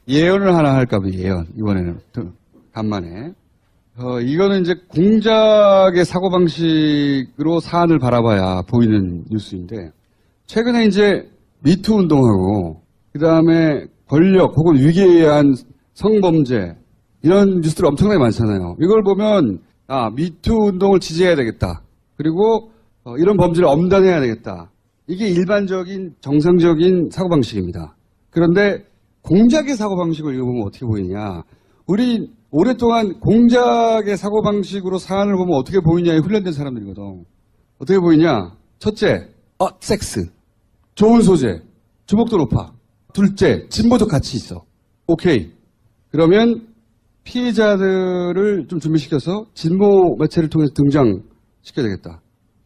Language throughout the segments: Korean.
예언을 하나 할까 봐요, 예언. 이번에는. 간만에. 이거는 이제 공작의 사고방식으로 사안을 바라봐야 보이는 뉴스인데, 최근에 이제 미투 운동하고, 그 다음에 권력 혹은 위기에 의한 성범죄, 이런 뉴스들 엄청나게 많잖아요. 이걸 보면, 미투 운동을 지지해야 되겠다. 그리고, 이런 범죄를 엄단해야 되겠다. 이게 일반적인, 정상적인 사고방식입니다. 그런데, 공작의 사고방식을 읽어보면 어떻게 보이냐. 우리 오랫동안 공작의 사고방식으로 사안을 보면 어떻게 보이냐에 훈련된 사람들이거든. 어떻게 보이냐. 첫째, 섹스. 좋은 소재. 주목도 높아. 둘째, 진보적 가치 있어. 오케이. 그러면 피해자들을 좀 준비시켜서 진보 매체를 통해서 등장시켜야 되겠다.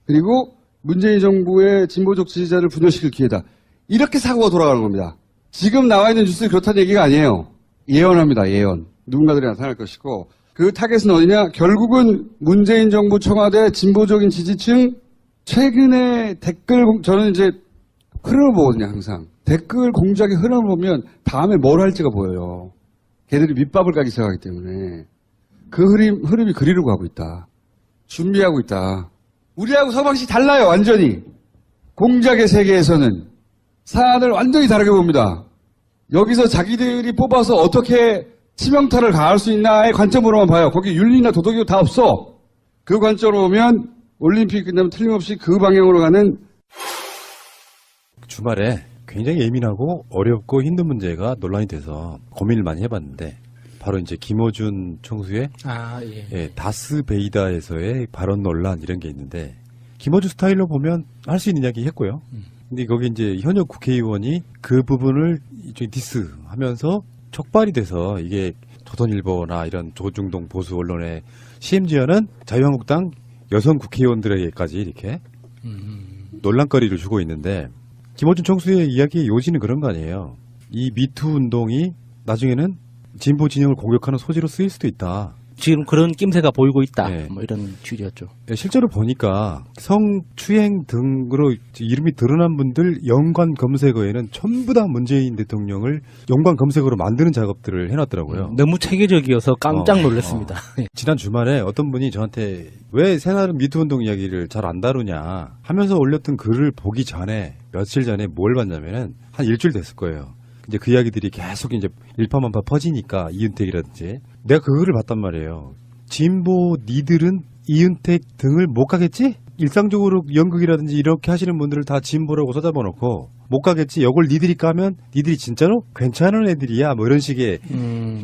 그리고 문재인 정부의 진보적 지지자를 분열시킬 기회다. 이렇게 사고가 돌아가는 겁니다. 지금 나와 있는 뉴스는 그렇다는 얘기가 아니에요. 예언합니다. 예언. 누군가들이 나타날 것이고 그 타겟은 어디냐? 결국은 문재인 정부 청와대 진보적인 지지층 최근에 저는 이제 흐름을 보거든요. 항상. 댓글 공작의 흐름을 보면 다음에 뭘 할지가 보여요. 걔들이 밑밥을 까기 시작하기 때문에 그 흐름이 그리로 가고 있다. 준비하고 있다. 우리하고 서방식 달라요. 완전히. 공작의 세계에서는 사안을 완전히 다르게 봅니다. 여기서 자기들이 뽑아서 어떻게 치명타를 가할 수 있나의 관점으로만 봐요. 거기 윤리나 도덕이 다 없어. 그 관점으로 보면 올림픽 끝나면 틀림없이 그 방향으로 가는. 주말에 굉장히 예민하고 어렵고 힘든 문제가 논란이 돼서 고민을 많이 해봤는데 바로 이제 김어준 총수의 다스베이다에서의 발언 논란 이런 게 있는데 김어준 스타일로 보면 할 수 있는 이야기 했고요. 근데 거기 이제 현역 국회의원이 그 부분을 디스하면서 촉발이 돼서 이게 조선일보나 이런 조중동 보수 언론의 심지어는 자유한국당 여성 국회의원들에게까지 이렇게 논란거리를 주고 있는데 김어준 총수의 이야기의 요지는 그런 거 아니에요. 이 미투 운동이 나중에는 진보 진영을 공격하는 소지로 쓰일 수도 있다. 지금 그런 낌새가 보이고 있다. 네. 뭐 이런 취지였죠. 네, 실제로 보니까 성추행 등으로 이름이 드러난 분들 연관 검색어에는 전부 다 문재인 대통령을 연관 검색어로 만드는 작업들을 해놨더라고요. 너무 체계적이어서 깜짝 놀랐습니다. 지난 주말에 어떤 분이 저한테 왜 새날은 미투 운동 이야기를 잘 안 다루냐 하면서 올렸던 글을 보기 전에 며칠 전에 뭘 봤냐면은 한 일주일 됐을 거예요. 이제 그 이야기들이 계속 이제 일파만파 퍼지니까 이윤택이라든지 내가 그 글을 봤단 말이에요. 진보 니들은 이윤택 등을 못 가겠지? 일상적으로 연극이라든지 이렇게 하시는 분들을 다 진보라고 써잡아 놓고 못 가겠지? 이걸 니들이 까면 니들이 진짜로 괜찮은 애들이야 뭐 이런 식의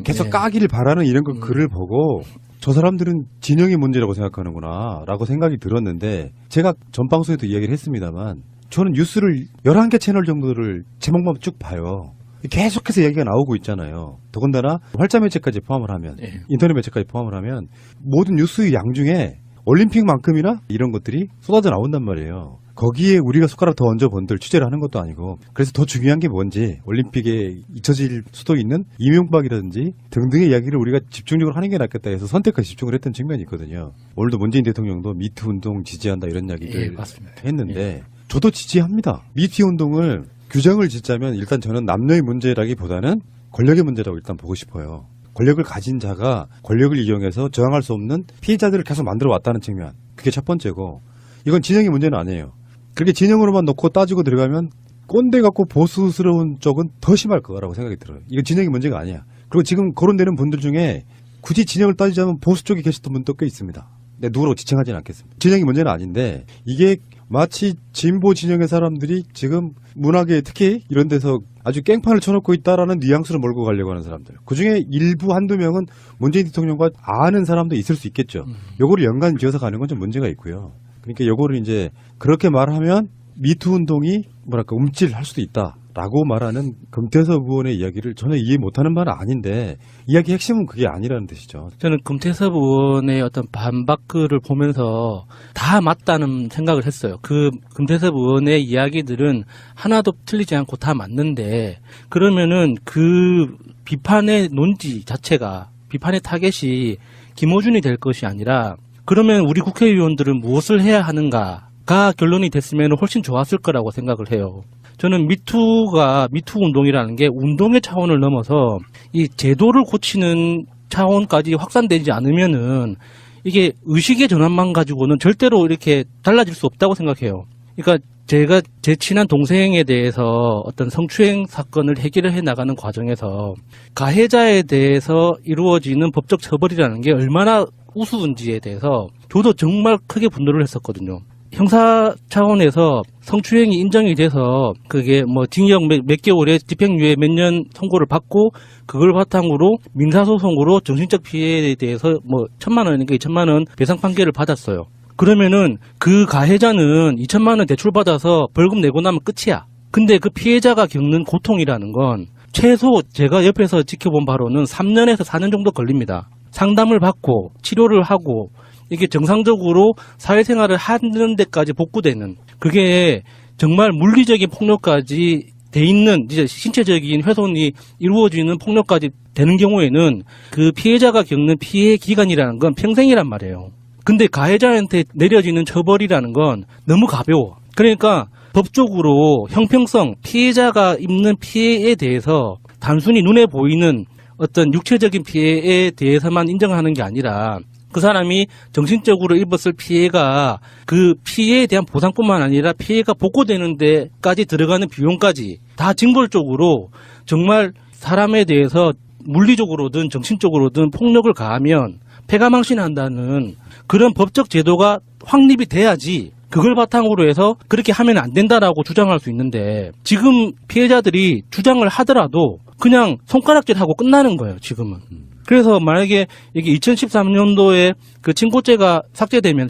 계속 까기를 바라는 이런 거 글을 보고 저 사람들은 진영의 문제라고 생각하는구나 라고 생각이 들었는데 제가 전 방송에도 이야기를 했습니다만 저는 뉴스를 11개 채널 정도를 제목만 쭉 봐요. 계속해서 얘기가 나오고 있잖아요. 더군다나 활자 매체까지 포함을 하면 인터넷 매체까지 포함을 하면 모든 뉴스의 양 중에 올림픽만큼이나 이런 것들이 쏟아져 나온단 말이에요. 거기에 우리가 숟가락 더 얹어 본들 취재를 하는 것도 아니고 그래서 더 중요한 게 뭔지 올림픽에 잊혀질 수도 있는 이명박이라든지 등등의 이야기를 우리가 집중적으로 하는 게 낫겠다 해서 선택까지 집중을 했던 측면이 있거든요. 오늘도 문재인 대통령도 미투 운동 지지한다 이런 이야기를 했는데 저도 지지합니다. 미투 운동을 규정을 짓자면 일단 저는 남녀의 문제라기보다는 권력의 문제라고 일단 보고 싶어요. 권력을 가진 자가 권력을 이용해서 저항할 수 없는 피해자들을 계속 만들어 왔다는 측면. 그게 첫 번째고 이건 진영의 문제는 아니에요. 그렇게 진영으로만 놓고 따지고 들어가면 꼰대 같고 보수스러운 쪽은 더 심할 거라고 생각이 들어요. 이건 진영의 문제가 아니야. 그리고 지금 거론되는 분들 중에 굳이 진영을 따지자면 보수 쪽에 계셨던 분도 꽤 있습니다. 네, 누구라고 지칭하지는 않겠습니다. 진영의 문제는 아닌데 이게 마치 진보 진영의 사람들이 지금 문학에 특히 이런 데서 아주 깽판을 쳐놓고 있다라는 뉘앙스를 몰고 가려고 하는 사람들. 그중에 일부 한두 명은 문재인 대통령과 아는 사람도 있을 수 있겠죠. 요거를 연관 지어서 가는 건 좀 문제가 있고요. 그러니까 요거를 이제 그렇게 말하면 미투 운동이 뭐랄까 움찔할 수도 있다라고 말하는 금태섭 의원의 이야기를 전혀 이해 못하는 바는 아닌데 이야기 핵심은 그게 아니라는 뜻이죠. 저는 금태섭 의원의 어떤 반박글을 보면서 다 맞다는 생각을 했어요. 그 금태섭 의원의 이야기들은 하나도 틀리지 않고 다 맞는데 그러면은 그 비판의 논지 자체가 비판의 타겟이 김어준이 될 것이 아니라 그러면 우리 국회의원들은 무엇을 해야 하는가가 결론이 됐으면 훨씬 좋았을 거라고 생각을 해요. 저는 미투 운동이라는 게 운동의 차원을 넘어서 이 제도를 고치는 차원까지 확산되지 않으면은 이게 의식의 전환만 가지고는 절대로 이렇게 달라질 수 없다고 생각해요. 그러니까 제가 제 친한 동생에 대해서 어떤 성추행 사건을 해결해 나가는 과정에서 가해자에 대해서 이루어지는 법적 처벌이라는 게 얼마나 우스운지에 대해서 저도 정말 크게 분노를 했었거든요. 형사 차원에서 성추행이 인정이 돼서 그게 뭐 징역 몇 개월에 집행유예 몇 년 선고를 받고 그걸 바탕으로 민사소송으로 정신적 피해에 대해서 뭐 1,000만 원이니까 2,000만 원 배상 판결을 받았어요. 그러면은 그 가해자는 2,000만 원 대출 받아서 벌금 내고 나면 끝이야. 근데 그 피해자가 겪는 고통이라는 건 최소 제가 옆에서 지켜본 바로는 3년에서 4년 정도 걸립니다. 상담을 받고 치료를 하고 이게 정상적으로 사회생활을 하는 데까지 복구되는, 그게 정말 물리적인 폭력까지 돼 있는, 이제 신체적인 훼손이 이루어지는 폭력까지 되는 경우에는 그 피해자가 겪는 피해 기간이라는 건 평생이란 말이에요. 근데 가해자한테 내려지는 처벌이라는 건 너무 가벼워. 그러니까 법적으로 형평성, 피해자가 입는 피해에 대해서 단순히 눈에 보이는 어떤 육체적인 피해에 대해서만 인정하는 게 아니라 그 사람이 정신적으로 입었을 피해가 그 피해에 대한 보상뿐만 아니라 피해가 복구되는 데까지 들어가는 비용까지 다 징벌적으로 정말 사람에 대해서 물리적으로든 정신적으로든 폭력을 가하면 패가망신한다는 그런 법적 제도가 확립이 돼야지 그걸 바탕으로 해서 그렇게 하면 안 된다라고 주장할 수 있는데, 지금 피해자들이 주장을 하더라도 그냥 손가락질하고 끝나는 거예요, 지금은. 그래서 만약에 이게 2013년도에 그 친고죄가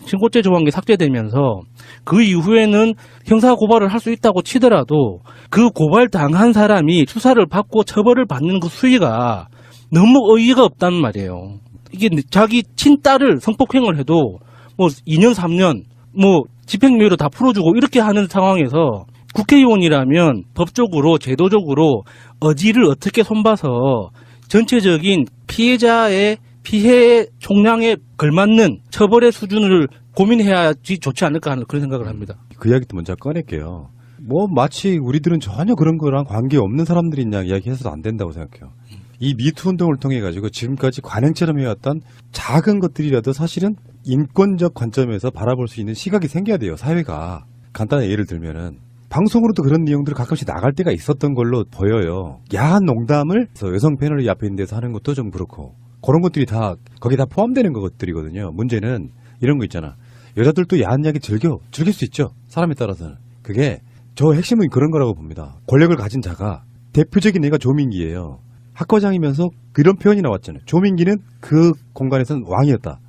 친고죄 조항이 삭제되면서 그 이후에는 형사 고발을 할 수 있다고 치더라도 그 고발 당한 사람이 수사를 받고 처벌을 받는 그 수위가 너무 어이가 없단 말이에요. 이게 자기 친딸을 성폭행을 해도 뭐 2년, 3년, 뭐 집행유예로 다 풀어주고 이렇게 하는 상황에서 국회의원이라면 법적으로, 제도적으로 어지를 어떻게 손봐서 전체적인 피해자의 피해 총량에 걸맞는 처벌의 수준을 고민해야지 좋지 않을까 하는 그런 생각을 합니다. 그 이야기도 먼저 꺼낼게요. 뭐 마치 우리들은 전혀 그런 거랑 관계없는 사람들인 양 이야기해서도 안 된다고 생각해요. 이 미투 운동을 통해 가지고 지금까지 관행처럼 해왔던 작은 것들이라도 사실은 인권적 관점에서 바라볼 수 있는 시각이 생겨야 돼요, 사회가. 간단한 예를 들면은 방송으로도 그런 내용들을 가끔씩 나갈 때가 있었던 걸로 보여요. 야한 농담을 여성 패널이 앞에 있는 데서 하는 것도 좀 그렇고, 그런 것들이 다 거기에 다 포함되는 것들이거든요. 문제는 이런 거 있잖아. 여자들도 야한 이야기 즐길 수 있죠, 사람에 따라서는. 그게 저 핵심은 그런 거라고 봅니다. 권력을 가진 자가, 대표적인 애가 조민기예요. 학과장이면서 그런 표현이 나왔잖아요. 조민기는 그 공간에서는 왕이었다.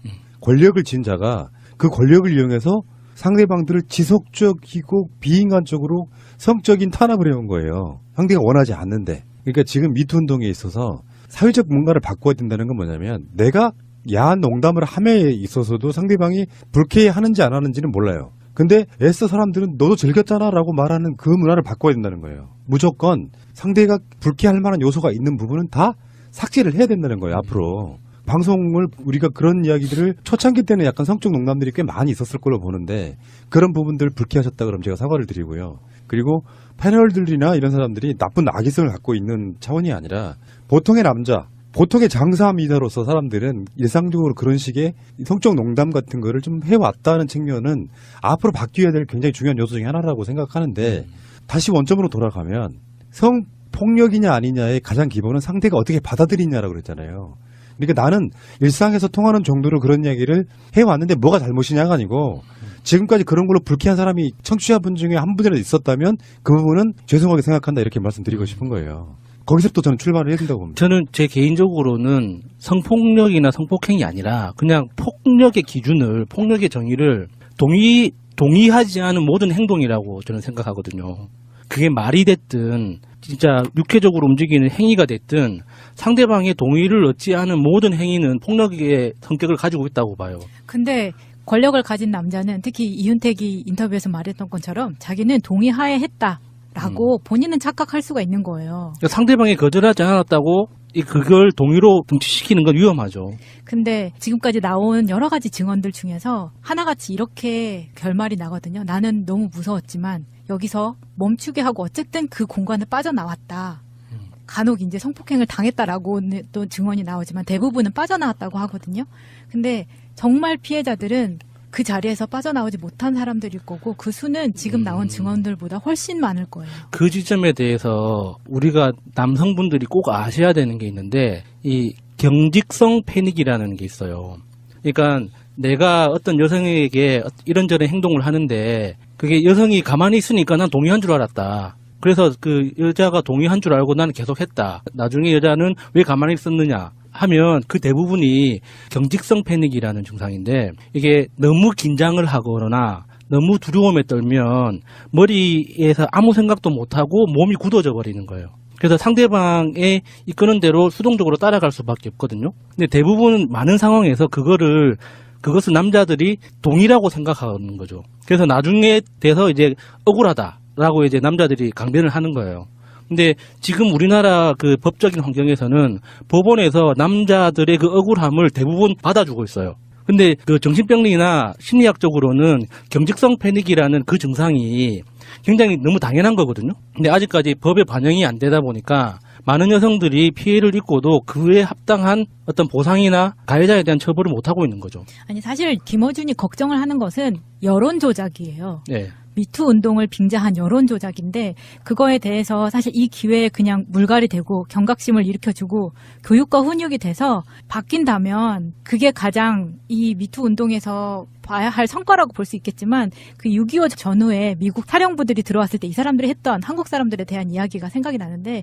권력을 진 자가 그 권력을 이용해서 상대방들을 지속적이고 비인간적으로 성적인 탄압을 해온 거예요. 상대가 원하지 않는데. 그러니까 지금 미투 운동에 있어서 사회적 뭔가를 바꿔야 된다는 건 뭐냐면, 내가 야한 농담을 함에 있어서도 상대방이 불쾌해하는지 안 하는지는 몰라요. 근데 애써 사람들은 너도 즐겼잖아 라고 말하는 그 문화를 바꿔야 된다는 거예요. 무조건 상대가 불쾌할 만한 요소가 있는 부분은 다 삭제를 해야 된다는 거예요, 앞으로. 방송을 우리가 그런 이야기들을 초창기 때는 약간 성적 농담들이 꽤 많이 있었을 걸로 보는데, 그런 부분들 불쾌하셨다 그러면 제가 사과를 드리고요. 그리고 패널들이나 이런 사람들이 나쁜 악의성을 갖고 있는 차원이 아니라 보통의 남자, 보통의 장사미자로서 사람들은 일상적으로 그런 식의 성적 농담 같은 거를 좀 해왔다는 측면은 앞으로 바뀌어야 될 굉장히 중요한 요소 중에 하나라고 생각하는데, 다시 원점으로 돌아가면 성폭력이냐 아니냐의 가장 기본은 상대가 어떻게 받아들이냐라고 그랬잖아요. 그러니까 나는 일상에서 통하는 정도로 그런 이야기를 해왔는데 뭐가 잘못이냐가 아니고, 지금까지 그런 걸로 불쾌한 사람이 청취자분 중에 한 분이라도 있었다면 그 부분은 죄송하게 생각한다, 이렇게 말씀드리고 싶은 거예요. 거기서부터 저는 출발을 해야 된다고 봅니다. 저는 제 개인적으로는 성폭력이나 성폭행이 아니라 그냥 폭력의 기준을, 폭력의 정의를 동의하지 않은 모든 행동이라고 저는 생각하거든요. 그게 말이 됐든 진짜 육체적으로 움직이는 행위가 됐든 상대방의 동의를 얻지 않은 모든 행위는 폭력의 성격을 가지고 있다고 봐요. 근데 권력을 가진 남자는, 특히 이윤택이 인터뷰에서 말했던 것처럼 자기는 동의하에 했다라고 본인은 착각할 수가 있는 거예요. 그러니까 상대방이 거절하지 않았다고 그걸 동의로 등치시키는 건 위험하죠. 근데 지금까지 나온 여러 가지 증언들 중에서 하나같이 이렇게 결말이 나거든요. 나는 너무 무서웠지만 여기서 멈추게 하고 어쨌든 그 공간을 빠져나왔다. 간혹 이제 성폭행을 당했다라고 또 증언이 나오지만 대부분은 빠져나왔다고 하거든요. 근데 정말 피해자들은 그 자리에서 빠져나오지 못한 사람들일 거고 그 수는 지금 나온 증언들보다 훨씬 많을 거예요. 그 지점에 대해서 우리가 남성분들이 꼭 아셔야 되는 게 있는데 이 경직성 패닉이라는 게 있어요. 그러니까 내가 어떤 여성에게 이런저런 행동을 하는데 그게 여성이 가만히 있으니까 난 동의한 줄 알았다. 그래서 그 여자가 동의한 줄 알고 나는 계속 했다. 나중에 여자는 왜 가만히 있었느냐 하면 그 대부분이 경직성 패닉이라는 증상인데 이게 너무 긴장을 하거나 너무 두려움에 떨면 머리에서 아무 생각도 못하고 몸이 굳어져 버리는 거예요. 그래서 상대방의 이끄는 대로 수동적으로 따라갈 수밖에 없거든요. 근데 대부분 많은 상황에서 그것을 남자들이 동의라고 생각하는 거죠. 그래서 나중에 돼서 이제 억울하다라고 이제 남자들이 강변을 하는 거예요. 근데 지금 우리나라 그 법적인 환경에서는 법원에서 남자들의 그 억울함을 대부분 받아주고 있어요. 근데 그 정신병리나 심리학적으로는 경직성 패닉이라는 그 증상이 굉장히 너무 당연한 거거든요. 근데 아직까지 법에 반영이 안 되다 보니까 많은 여성들이 피해를 입고도 그에 합당한 어떤 보상이나 가해자에 대한 처벌을 못 하고 있는 거죠. 아니 사실 김어준이 걱정을 하는 것은 여론 조작이에요. 네. 미투 운동을 빙자한 여론 조작인데 그거에 대해서 사실 이 기회에 그냥 물갈이 되고 경각심을 일으켜주고 교육과 훈육이 돼서 바뀐다면 그게 가장 이 미투 운동에서 봐야 할 성과라고 볼 수 있겠지만 그 6.25 전후에 미국 사령부들이 들어왔을 때 이 사람들이 했던 한국 사람들에 대한 이야기가 생각이 나는데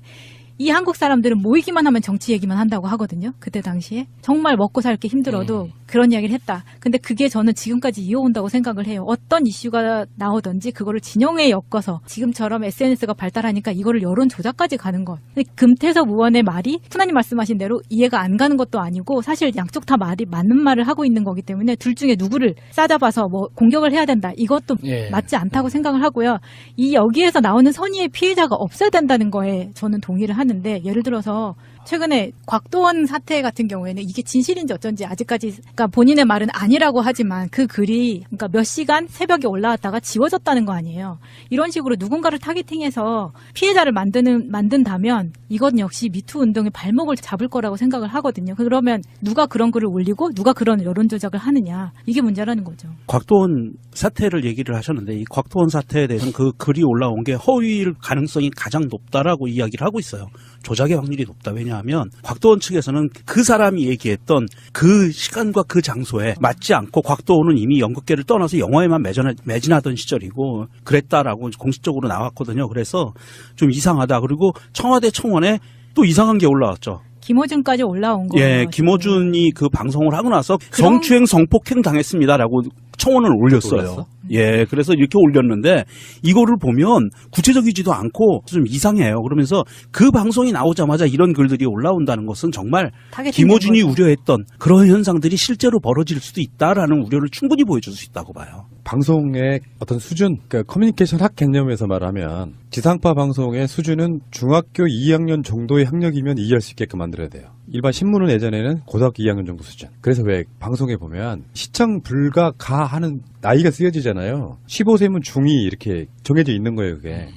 이 한국 사람들은 모이기만 하면 정치 얘기만 한다고 하거든요. 그때 당시에 정말 먹고 살기 힘들어도 그런 이야기를 했다. 근데 그게 저는 지금까지 이어온다고 생각을 해요. 어떤 이슈가 나오든지 그거를 진영에 엮어서 지금처럼 SNS가 발달하니까 이거를 여론 조작까지 가는 것. 근데 금태섭 의원의 말이 푸나님 말씀하신 대로 이해가 안 가는 것도 아니고 사실 양쪽 다 말이 맞는 말을 하고 있는 거기 때문에 둘 중에 누구를 싸잡아서 뭐 공격을 해야 된다. 이것도 맞지 않다고 생각을 하고요. 이 여기에서 나오는 선의의 피해자가 없어야 된다는 거에 저는 동의를 하는데 예를 들어서 최근에 곽도원 사태 같은 경우에는 이게 진실인지 어쩐지 아직까지 그러니까 본인의 말은 아니라고 하지만 그 글이 그러니까 몇 시간 새벽에 올라왔다가 지워졌다는 거 아니에요. 이런 식으로 누군가를 타겟팅해서 피해자를 만든다면 이건 역시 미투 운동의 발목을 잡을 거라고 생각을 하거든요. 그러면 누가 그런 글을 올리고 누가 그런 여론 조작을 하느냐 이게 문제라는 거죠. 곽도원 사태를 얘기를 하셨는데 이 곽도원 사태에 대해서는 그 글이 올라온 게 허위일 가능성이 가장 높다라고 이야기를 하고 있어요. 조작의 확률이 높다. 왜냐하면 곽도원 측에서는 그 사람이 얘기했던 그 시간과 그 장소에 맞지 않고 곽도원은 이미 연극계를 떠나서 영화에만 매진하던 시절이고 그랬다라고 공식적으로 나왔거든요. 그래서 좀 이상하다. 그리고 청와대 청원에 또 이상한 게 올라왔죠. 김어준까지 올라온 거예요. 예, 김어준이 그 방송을 하고 나서 성추행, 성폭행 당했습니다라고 청원을 올렸어요. 예, 그래서 이렇게 올렸는데 이거를 보면 구체적이지도 않고 좀 이상해요. 그러면서 그 방송이 나오자마자 이런 글들이 올라온다는 것은 정말 김어준이 우려했던 그런 현상들이 실제로 벌어질 수도 있다라는 우려를 충분히 보여줄 수 있다고 봐요. 방송의 어떤 수준, 그러니까 커뮤니케이션 학 개념에서 말하면 지상파 방송의 수준은 중학교 2학년 정도의 학력이면 이해할 수 있게끔 만들어야 돼요. 일반 신문은 예전에는 고등학교 2학년 정도 수준. 그래서 왜 방송에 보면 시청 불가 가 하는 나이가 쓰여지잖아요. 15세면 중2 이렇게 정해져 있는 거예요, 그게.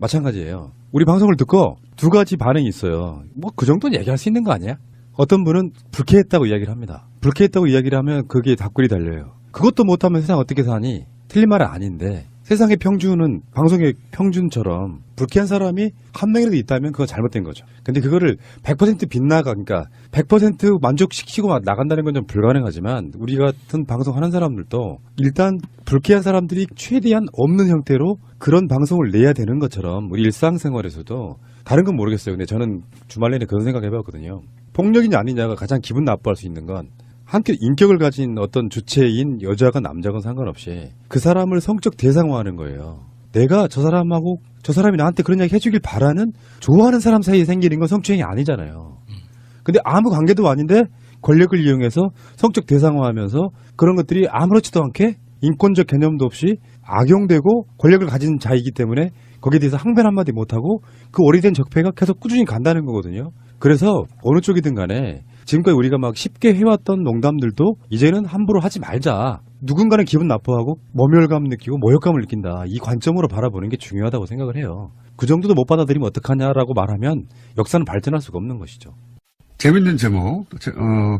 마찬가지예요. 우리 방송을 듣고 두 가지 반응이 있어요. 뭐 그 정도는 얘기할 수 있는 거 아니야? 어떤 분은 불쾌했다고 이야기를 합니다. 불쾌했다고 이야기를 하면 거기에 답글이 달려요. 그것도 못하면 세상 어떻게 사니? 틀린 말은 아닌데 세상의 평균은 방송의 평균처럼 불쾌한 사람이 한 명이라도 있다면 그건 잘못된 거죠. 근데 그거를 100% 빗나가, 그러니까 100% 만족시키고 나간다는 건 좀 불가능하지만 우리 같은 방송하는 사람들도 일단 불쾌한 사람들이 최대한 없는 형태로 그런 방송을 내야 되는 것처럼 우리 일상생활에서도 다른 건 모르겠어요. 근데 저는 주말 내내 그런 생각 해봤거든요. 폭력이냐 아니냐가 가장 기분 나빠할 수 있는 건 한껏 인격을 가진 어떤 주체인 여자가 남자건 상관없이 그 사람을 성적 대상화하는 거예요. 내가 저 사람하고 저 사람이 나한테 그런 이야기 해주길 바라는 좋아하는 사람 사이에 생기는 건 성추행이 아니잖아요. 근데 아무 관계도 아닌데 권력을 이용해서 성적 대상화하면서 그런 것들이 아무렇지도 않게 인권적 개념도 없이 악용되고 권력을 가진 자이기 때문에 거기에 대해서 항변 한마디 못하고 그 오래된 적폐가 계속 꾸준히 간다는 거거든요. 그래서 어느 쪽이든 간에 지금까지 우리가 막 쉽게 해왔던 농담들도 이제는 함부로 하지 말자. 누군가는 기분 나빠하고 모멸감 느끼고 모욕감을 느낀다. 이 관점으로 바라보는 게 중요하다고 생각을 해요. 그 정도도 못 받아들이면 어떡하냐라고 말하면 역사는 발전할 수가 없는 것이죠. 재밌는 제목.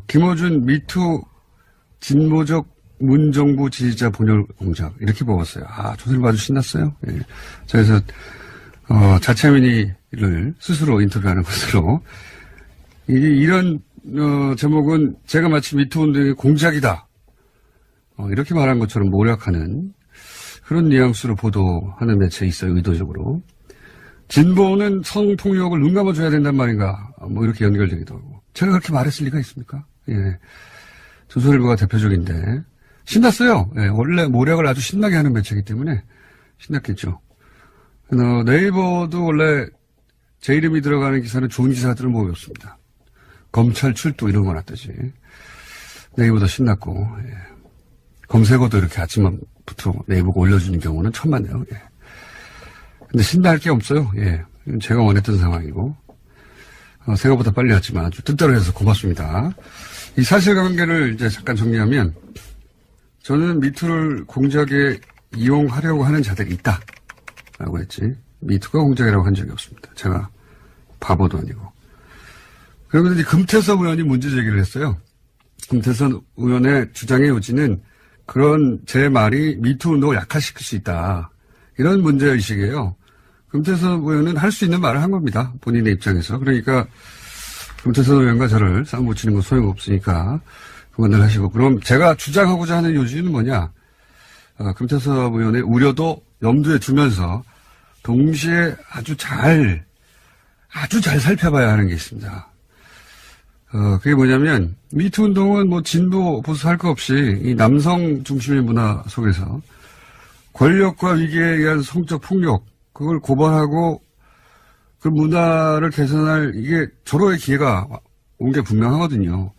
김어준 미투 진보적 문정부 지지자 분열 공작. 이렇게 뽑았어요. 아, 조선일보 아주 신났어요. 예. 그래서, 자체민이를 스스로 인터뷰하는 것으로. 이런, 제목은 제가 마치 미투 운동의 공작이다. 이렇게 말한 것처럼 모략하는 그런 뉘앙스로 보도하는 매체에 있어요. 의도적으로. 진보는 성폭력을 눈 감아줘야 된단 말인가. 뭐 이렇게 연결되기도 하고. 제가 그렇게 말했을 리가 있습니까? 예. 조선일보가 대표적인데. 신났어요. 예. 원래 모략을 아주 신나게 하는 매체이기 때문에 신났겠죠. 네이버도 원래 제 이름이 들어가는 기사는 좋은 기사들은 모이 없습니다. 검찰 출두 이런 거 놨듯이. 네이버도 신났고. 예. 검색어도 이렇게 아침부터 네이버가 올려주는 경우는 처음 봤네요. 예. 근데 신날 게 없어요. 예. 제가 원했던 상황이고. 생각보다 빨리 왔지만 아주 뜻대로 해서 고맙습니다. 이 사실관계를 이제 잠깐 정리하면 저는 미투를 공작에 이용하려고 하는 자들이 있다. 라고 했지. 미투가 공작이라고 한 적이 없습니다. 제가 바보도 아니고. 그러면 이제 금태섭 의원이 문제 제기를 했어요. 금태섭 의원의 주장의 요지는 그런 제 말이 미투 운동을 약화시킬 수 있다. 이런 문제의식이에요. 금태섭 의원은 할 수 있는 말을 한 겁니다. 본인의 입장에서. 그러니까 금태섭 의원과 저를 싸움 붙이는 건 소용없으니까 그만들 하시고. 그럼 제가 주장하고자 하는 요지는 뭐냐. 금태섭 의원의 우려도 염두에 두면서 동시에 아주 잘 살펴봐야 하는 게 있습니다. 그게 뭐냐면 미투 운동은 뭐 진보 보수 할 거 없이 이 남성 중심의 문화 속에서 권력과 위기에 의한 성적 폭력 그걸 고발하고 그 문화를 개선할 이게 절호의 기회가 온 게 분명하거든요.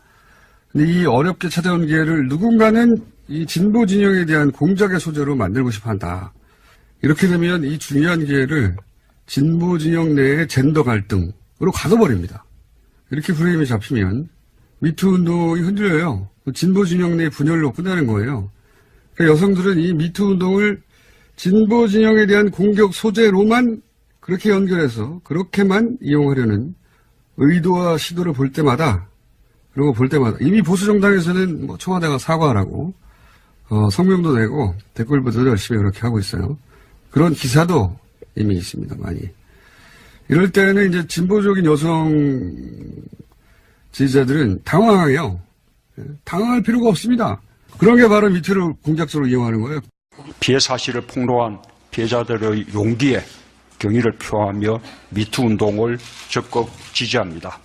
근데 이 어렵게 찾아온 기회를 누군가는 이 진보 진영에 대한 공작의 소재로 만들고 싶어 한다. 이렇게 되면 이 중요한 기회를 진보 진영 내의 젠더 갈등으로 가둬버립니다. 이렇게 프레임이 잡히면 미투 운동이 흔들려요. 진보 진영 내 분열로 끝나는 거예요. 그러니까 여성들은 이 미투 운동을 진보 진영에 대한 공격 소재로만 그렇게 연결해서 그렇게만 이용하려는 의도와 시도를 볼 때마다 그리고 볼 때마다 이미 보수 정당에서는 뭐 청와대가 사과하라고 성명도 내고 댓글부도 열심히 그렇게 하고 있어요. 그런 기사도 이미 있습니다. 많이. 이럴 때는 이제 진보적인 여성 지지자들은 당황해요. 당황할 필요가 없습니다. 그런 게 바로 미투를 공작적으로 이용하는 거예요. 피해 사실을 폭로한 피해자들의 용기에 경의를 표하며 미투 운동을 적극 지지합니다.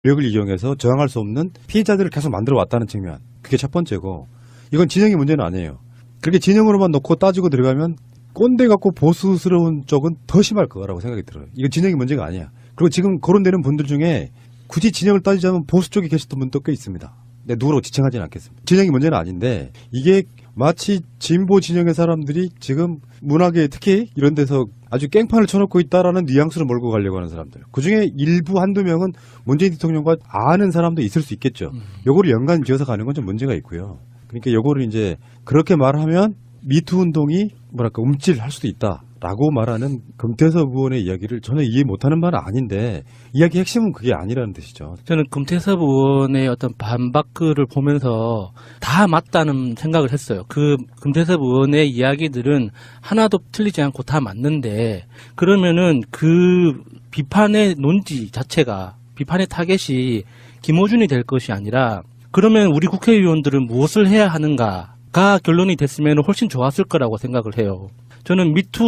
권력을 이용해서 저항할 수 없는 피해자들을 계속 만들어 왔다는 측면. 그게 첫 번째고. 이건 진영의 문제는 아니에요. 그렇게 진영으로만 놓고 따지고 들어가면 꼰대 같고 보수스러운 쪽은 더 심할 거라고 생각이 들어요. 이건 진영의 문제가 아니야. 그리고 지금 거론되는 분들 중에 굳이 진영을 따지자면 보수 쪽에 계셨던 분도 꽤 있습니다. 근데 누구라고 지칭하지는 않겠습니다. 진영의 문제는 아닌데 이게 마치 진보 진영의 사람들이 지금 문학에 특히 이런 데서 아주 깽판을 쳐놓고 있다라는 뉘앙스를 몰고 가려고 하는 사람들. 그중에 일부 한두 명은 문재인 대통령과 아는 사람도 있을 수 있겠죠. 요거를 연관 지어서 가는 건 좀 문제가 있고요. 그러니까 요거를 이제 그렇게 말하면 미투 운동이 뭐랄까 움찔할 수도 있다라고 말하는 금태섭 의원의 이야기를 전혀 이해 못하는 바는 아닌데 이야기 핵심은 그게 아니라는 뜻이죠. 저는 금태섭 의원의 어떤 반박글을 보면서 다 맞다는 생각을 했어요. 그 금태섭 의원의 이야기들은 하나도 틀리지 않고 다 맞는데 그러면은 그 비판의 논지 자체가 비판의 타겟이 김어준이 될 것이 아니라 그러면 우리 국회의원들은 무엇을 해야 하는가가 결론이 됐으면 훨씬 좋았을 거라고 생각을 해요. 저는 미투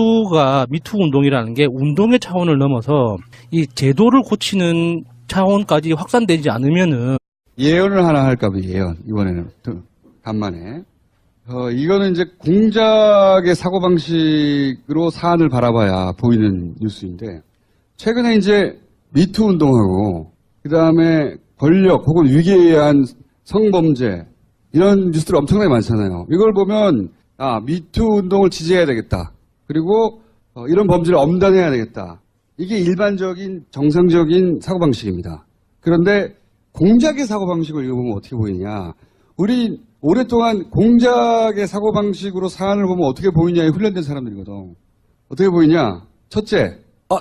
운동이라는 게 운동의 차원을 넘어서 이 제도를 고치는 차원까지 확산되지 않으면은 예언을 하나 할까 봐요. 예언. 이번에는 간만에. 이거는 이제 공작의 사고방식으로 사안을 바라봐야 보이는 뉴스인데 최근에 이제 미투 운동하고 그다음에 권력 혹은 위기에 의한 성범죄 이런 뉴스들 엄청나게 많잖아요. 이걸 보면 미투 운동을 지지해야 되겠다. 그리고 이런 범죄를 엄단해야 되겠다. 이게 일반적인 정상적인 사고방식입니다. 그런데 공작의 사고방식을 읽어보면 어떻게 보이냐. 우리 오랫동안 공작의 사고방식으로 사안을 보면 어떻게 보이냐에 훈련된 사람들이거든. 어떻게 보이냐. 첫째,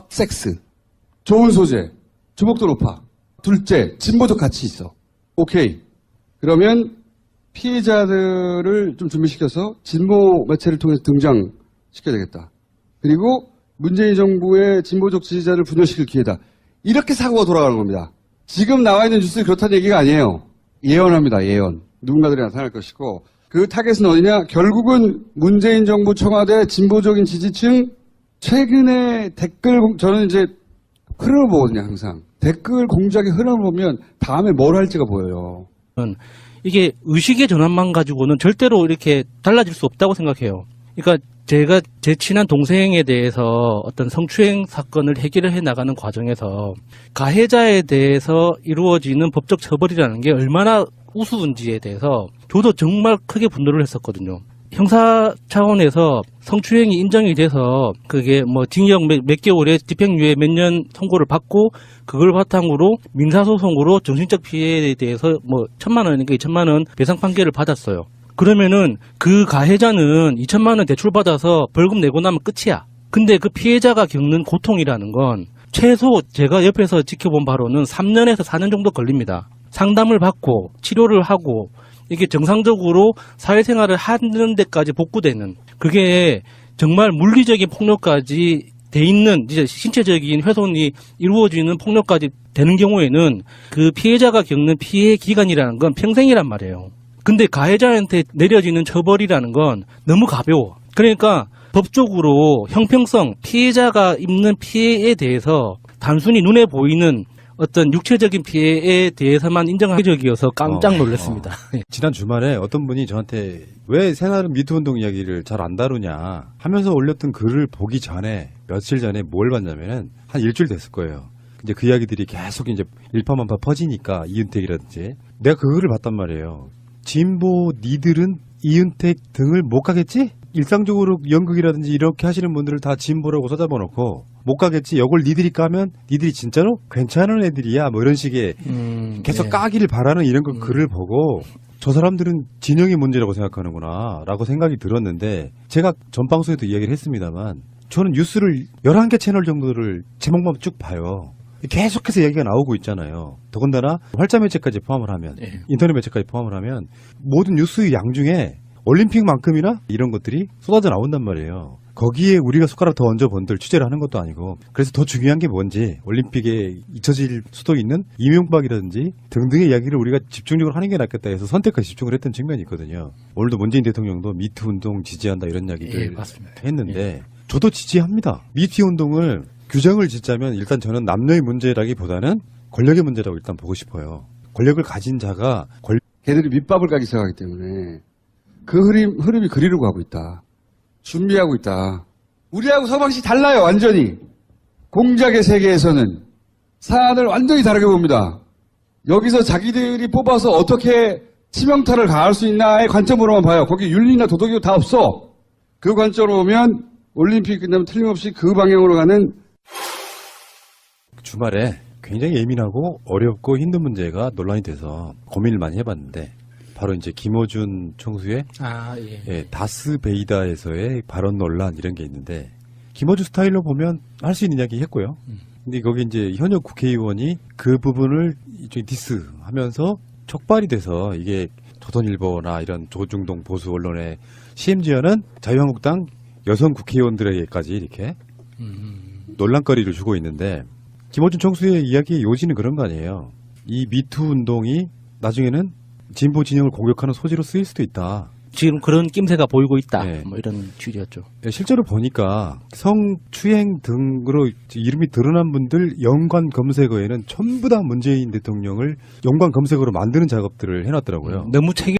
섹스. 좋은 소재. 주목도 높아. 둘째, 진보적 가치 있어. 오케이. 그러면 피해자들을 좀 준비시켜서 진보 매체를 통해서 등장시켜야 되겠다. 그리고 문재인 정부의 진보적 지지자를 분열시킬 기회다. 이렇게 사고가 돌아가는 겁니다. 지금 나와 있는 뉴스는 그렇다는 얘기가 아니에요. 예언합니다. 예언. 누군가들이 나타날 것이고 그 타겟은 어디냐? 결국은 문재인 정부 청와대 진보적인 지지층 최근에 댓글 저는 이제 흐름을 보거든요. 항상. 댓글 공작의 흐름을 보면 다음에 뭘 할지가 보여요. 이게 의식의 전환만 가지고는 절대로 이렇게 달라질 수 없다고 생각해요. 그러니까 제가 제 친한 동생에 대해서 어떤 성추행 사건을 해결을 해 나가는 과정에서 가해자에 대해서 이루어지는 법적 처벌이라는 게 얼마나 우스운지에 대해서 저도 정말 크게 분노를 했었거든요. 형사 차원에서 성추행이 인정이 돼서 그게 뭐 징역 몇 개월에 집행유예 몇 년 선고를 받고 그걸 바탕으로 민사소송으로 정신적 피해에 대해서 뭐 1,000만 원인가 2,000만 원 배상 판결을 받았어요. 그러면은 그 가해자는 2,000만 원 대출받아서 벌금 내고 나면 끝이야. 근데 그 피해자가 겪는 고통이라는 건 최소 제가 옆에서 지켜본 바로는 3년에서 4년 정도 걸립니다. 상담을 받고 치료를 하고 이게 정상적으로 사회생활을 하는 데까지 복구되는 그게 정말 물리적인 폭력까지 돼 있는 이제 신체적인 훼손이 이루어지는 폭력까지 되는 경우에는 그 피해자가 겪는 피해 기간이라는 건 평생이란 말이에요. 근데 가해자한테 내려지는 처벌이라는 건 너무 가벼워. 그러니까 법적으로 형평성, 피해자가 입는 피해에 대해서 단순히 눈에 보이는 어떤 육체적인 피해에 대해서만 인정한 적이어서 깜짝 놀랐습니다. 지난 주말에 어떤 분이 저한테 왜 새날은 미투 운동 이야기를 잘 안 다루냐 하면서 올렸던 글을 보기 전에 며칠 전에 뭘 봤냐면은 한 일주일 됐을 거예요. 이제 그 이야기들이 계속 이제 일파만파 퍼지니까 이은택이라든지 내가 그 글을 봤단 말이에요. 진보 니들은 이은택 등을 못 가겠지? 일상적으로 연극이라든지 이렇게 하시는 분들을 다 진보라고 써잡아놓고 못 가겠지? 이걸 니들이 까면 니들이 진짜로 괜찮은 애들이야 뭐 이런 식의 계속 네. 까기를 바라는 이런 거 글을 보고 저 사람들은 진영의 문제라고 생각하는구나 라고 생각이 들었는데 제가 전 방송에도 이야기를 했습니다만 저는 뉴스를 11개 채널 정도를 제목만 쭉 봐요. 계속해서 얘기가 나오고 있잖아요. 더군다나 활자 매체까지 포함을 하면 인터넷 매체까지 포함을 하면 모든 뉴스의 양 중에 올림픽만큼이나 이런 것들이 쏟아져 나온단 말이에요. 거기에 우리가 숟가락 더 얹어본들 취재를 하는 것도 아니고 그래서 더 중요한 게 뭔지 올림픽에 잊혀질 수도 있는 이명박이라든지 등등의 이야기를 우리가 집중적으로 하는 게 낫겠다 해서 선택과 집중을 했던 측면이 있거든요. 오늘도 문재인 대통령도 미투 운동 지지한다 이런 이야기를 했는데 저도 지지합니다. 미투 운동을 규정을 짓자면 일단 저는 남녀의 문제라기보다는 권력의 문제라고 일단 보고 싶어요. 권력을 가진 자가 걔들이 밑밥을 까기 시작하기 때문에 그 흐름이 그리려고 하고 있다. 준비하고 있다. 우리하고 서방식 달라요. 완전히. 공작의 세계에서는 사안을 완전히 다르게 봅니다. 여기서 자기들이 뽑아서 어떻게 치명타를 가할 수 있나의 관점으로만 봐요. 거기 윤리나 도덕이 다 없어. 그 관점으로 보면 올림픽 끝나면 틀림없이 그 방향으로 가는 주말에 굉장히 예민하고 어렵고 힘든 문제가 논란이 돼서 고민을 많이 해봤는데 바로 이제 김어준 총수의 다스베이다에서의 발언 논란 이런 게 있는데 김어준 스타일로 보면 할 수 있는 이야기 했고요. 근데 거기 이제 현역 국회의원이 그 부분을 일종의 디스하면서 촉발이 돼서 이게 조선일보나 이런 조중동 보수 언론의 심지어는 자유한국당 여성 국회의원들에게까지 이렇게 논란거리를 주고 있는데 김어준 총수의 이야기의 요지는 그런 거 아니에요. 이 미투 운동이 나중에는 진보 진영을 공격하는 소지로 쓰일 수도 있다. 지금 그런 낌새가 보이고 있다. 네. 뭐 이런 취지였죠. 실제로 보니까 성추행 등으로 이름이 드러난 분들 연관 검색어에는 전부 다 문재인 대통령을 연관 검색어로 만드는 작업들을 해놨더라고요. 너무 책임